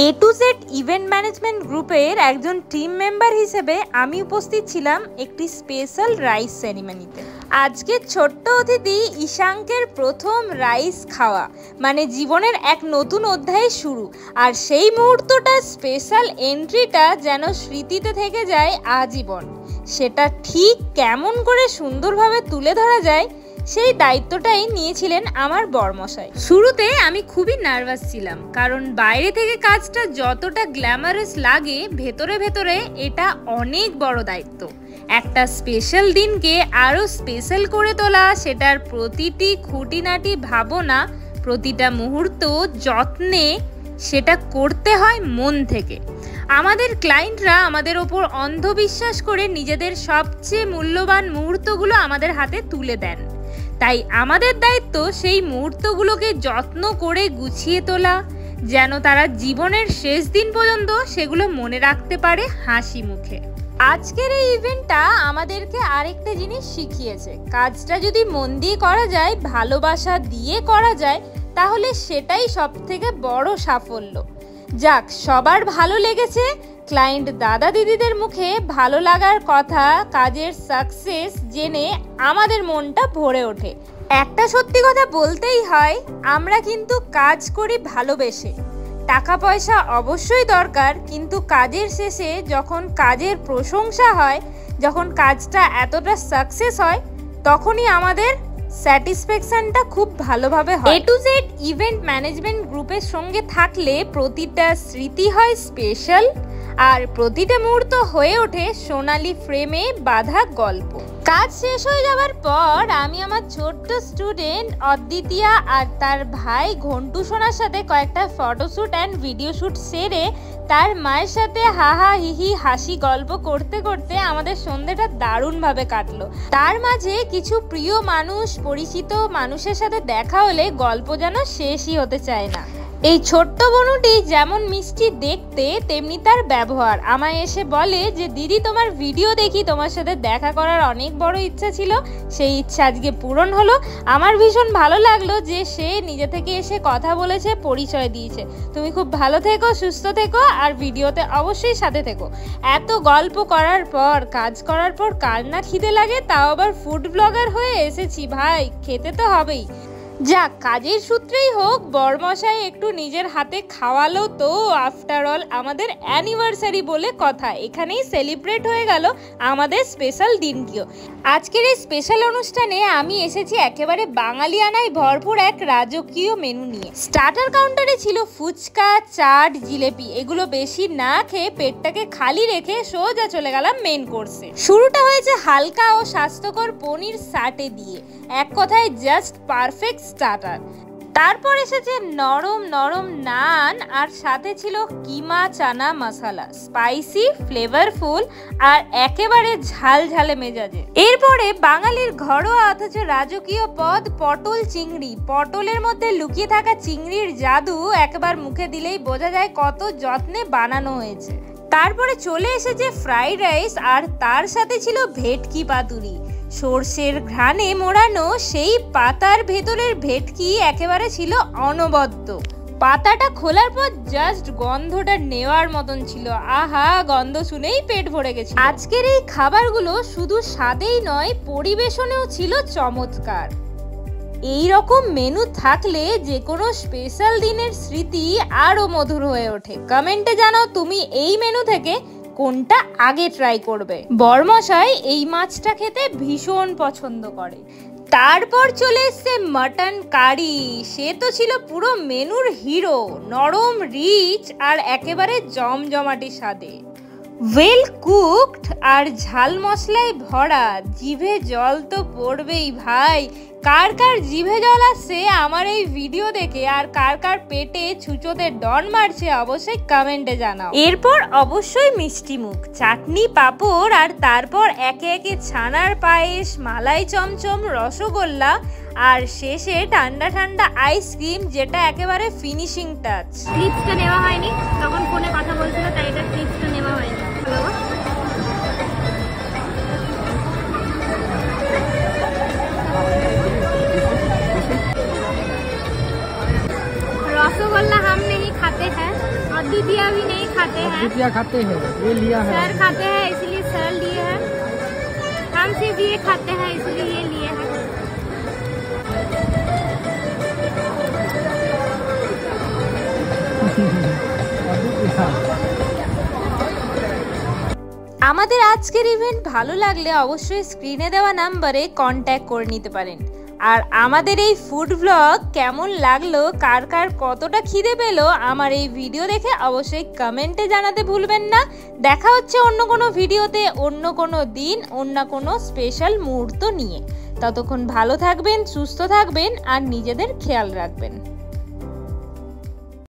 A to Z event management গ্রুপের একজন team member হিসেবে আমি উপস্থিত ছিলাম একটি স্পেশাল রাইস সেরিমনিতে। আজকে ছোট্ট অতিথি ঈশাঙ্কের প্রথম রাইস খাওয়া মানে জীবনের এক নতুন অধ্যায় শুরু, আর সেই মুহূর্তটা স্পেশাল এন্ট্রিটা যেন স্মৃতিতে থেকে যায় আজীবন। সেটা ঠিক কেমন করে সুন্দরভাবে তুলে ধরা যায় সেই দায়িত্বটাই নিয়েছিলেন আমার বরমশাই। শুরুতে আমি খুবই নার্ভাস ছিলাম, কারণ বাইরে থেকে কাজটা যতটা গ্ল্যামারাস লাগে ভেতরে ভেতরে এটা অনেক বড় দায়িত্ব। একটা স্পেশাল দিনকে আরও স্পেশাল করে তোলা, সেটার প্রতিটি খুঁটিনাটি ভাবনা, প্রতিটা মুহূর্ত যত্নে সেটা করতে হয় মন থেকে। আমাদের ক্লায়েন্টরা আমাদের ওপর অন্ধবিশ্বাস করে নিজেদের সবচেয়ে মূল্যবান মুহূর্তগুলো আমাদের হাতে তুলে দেন, তাই আমাদের দায়িত্ব সেই মুহূর্তগুলোকে যত্ন করে গুছিয়ে তোলা, যেন তারা জীবনের শেষ দিন পর্যন্ত সেগুলো মনে রাখতে পারে হাসি মুখে। আজকের এই ইভেন্টটা আমাদেরকে আরেকটা জিনিস শিখিয়েছে, কাজটা যদি মন দিয়ে করা যায়, ভালোবাসা দিয়ে করা যায়, তাহলে সেটাই সবথেকে বড় সাফল্য। যাক, সবার ভালো লেগেছে। ক্লায়েন্ট দাদা দিদিদের মুখে ভালো লাগার কথা, কাজের সাকসেস জেনে আমাদের মনটা ভরে ওঠে। একটা সত্যি কথা বলতেই হয়, আমরা কিন্তু কাজ করি ভালোবেসে। টাকা পয়সা অবশ্যই দরকার, কিন্তু কাজের শেষে যখন কাজের প্রশংসা হয়, যখন কাজটা এতটা সাকসেস হয়, তখনই আমাদের স্যাটিসফ্যাকশনটা খুব ভালোভাবে হয়। A to Z event management গ্রুপের সঙ্গে থাকলে প্রতিটা স্মৃতি হয় স্পেশাল, আর প্রতিটা মুহূর্ত হয়ে ওঠে সোনালি ফ্রেমে বাঁধা গল্প। কাজ শেষ হয়ে যাওয়ার পর আমি আমার ছোট্ট স্টুডেন্ট অদ্বিতীয়া আর তার ভাই ঘন্টু সোনার সাথে কয়েকটা ফটোশ্যুট অ্যান্ড ভিডিও শ্যুট সেরে তার মায়ের সাথে হাহা হিহি হাসি গল্প করতে করতে আমাদের সন্ধ্যেটা দারুণভাবে কাটলো। তার মাঝে কিছু প্রিয় মানুষ, পরিচিত মানুষের সাথে দেখা হলে গল্প যেন শেষই হতে চায় না। এই ছোট্ট বনুটি যেমন মিষ্টি দেখতে, তেমনি তার ব্যবহার। আমায় এসে বলে যে দিদি, তোমার ভিডিও দেখি, তোমার সাথে দেখা করার অনেক বড় ইচ্ছা ছিল, সেই ইচ্ছা আজকে পূরণ হলো। আমার ভীষণ ভালো লাগলো যে সে নিজে থেকে এসে কথা বলেছে, পরিচয় দিয়েছে। তুমি খুব ভালো থেকো, সুস্থ থেকো, আর ভিডিওতে অবশ্যই সাথে থেকো। এত গল্প করার পর, কাজ করার পর কার না খিদে লাগে, তাও আবার ফুড ব্লগার হয়ে এসেছি ভাই, খেতে তো হবেই। যাক, কাজের সূত্রেই হোক বরমশাই একটু নিজের হাতে খাওয়ালো তো। আফটার অল আমাদের অ্যানিভার্সারি বলে কথা, এখানেই সেলিব্রেট হয়ে গেল আমাদের স্পেশাল দিনটিও। আজকের এই স্পেশাল অনুষ্ঠানে আমি এসেছি একেবারে বাঙালিয়ানায় ভরপুর এক রাজকীয় মেনু নিয়ে। স্টার্টার কাউন্টারে ছিল ফুচকা, চাট, জিলেপি। এগুলো বেশি না খেয়ে পেটটাকে খালি রেখে সোজা চলে গেলাম মেন কোর্সে। শুরুটা হয়েছে হালকা ও স্বাস্থ্যকর পনির সাটে দিয়ে, এক কথায় জাস্ট পারফেক্ট স্টার্টার। তারপর এসেছে নরম নরম নান, আর সাথে ছিল কিমা চানা মশলা, স্পাইসি, ফ্লেভারফুল, আর একেবারে ঝালঝালে মেজাজে। এরপরে বাঙালির ঘরোয়া অথচ রাজকীয় পদ পটল চিংড়ি। পটলের মধ্যে লুকিয়ে থাকা চিংড়ির জাদু একবার মুখে দিলেই বোঝা যায় কত যত্নে বানানো হয়েছে। তারপরে চলে এসেছে ফ্রাইড রাইস, আর তার সাথে ছিল ভেটকি পাতুরি। সর্ষের ঘ্রাণে মোড়ানো সেই পাতার ভেতরের ভেটকি একেবারে ছিল অনবদ্য। পাতাটা খোলার পর জাস্ট গন্ধটা নেওয়ার মতন ছিল। আহা, গন্ধ শুনেই পেট ভরে গেছে। আজকের এই খাবারগুলো শুধু স্বাদেই নয়, পরিবেশনেও ছিল চমৎকার। এই রকম মেনু থাকলে যে কোনো স্পেশাল দিনের স্মৃতি আরো মধুর হয়ে ওঠে। কমেন্টে জানাও তুমি এই মেনু থেকে কোনটা আগে ট্রাই করবে। বরমশাই এই মাছটা খেতে ভীষণ পছন্দ করে। তারপর চলে এসছে মাটন কারি। সে তো ছিল পুরো মেনুর হিরো, নরম, রিচ, আর একেবারে জমজমাটি স্বাদে। ওয়েল কুকড আর ঝাল মশলায় ভরা। জিভে জল তো পড়বেই ভাই। কার কার জিভে জল আসছে আমার এই ভিডিও দেখে, আর কার কার পেটে ছুঁচোতে ডন মারছে অবশ্যই কমেন্টে জানাও। এরপর অবশ্যই মিষ্টি মুখ, চাটনি, পাঁপড়, আর তারপর একে একে ছানার পায়েস, মালাই চমচম, রসগোল্লা, আর শেষে ঠান্ডা ঠান্ডা আইসক্রিম, যেটা একেবারে ফিনিশিং টাচ। ক্লিপসটা নেওয়া হয়নি, তখন ফোনে কথা বলছিল, তাই এটা ক্লিপসটা নেওয়া হয়নি। रसगुल्ला हम नहीं खाते हैं और अब दीदिया भी नहीं खाते हैं। दीदिया खाते हैं, ये लिया है। सर खाते हैं इसलिए सर लिए हैं। हम सिर्फ ये खाते हैं इसलिए ये लिए हैं। আমাদের আজকের ইভেন্ট ভালো লাগলে অবশ্যই স্ক্রিনে দেওয়া নাম্বারে কন্ট্যাক্ট করে নিতে পারেন। আর আমাদের এই ফুড ব্লগ কেমন লাগলো, কার কার কতটা খিদে পেলো আমার এই ভিডিও দেখে অবশ্যই কমেন্টে জানাতে ভুলবেন না। দেখা হচ্ছে অন্য কোনো ভিডিওতে, অন্য কোনো দিন, অন্য কোনো স্পেশাল মুহূর্ত নিয়ে। ততক্ষণ ভালো থাকবেন, সুস্থ থাকবেন আর নিজেদের খেয়াল রাখবেন।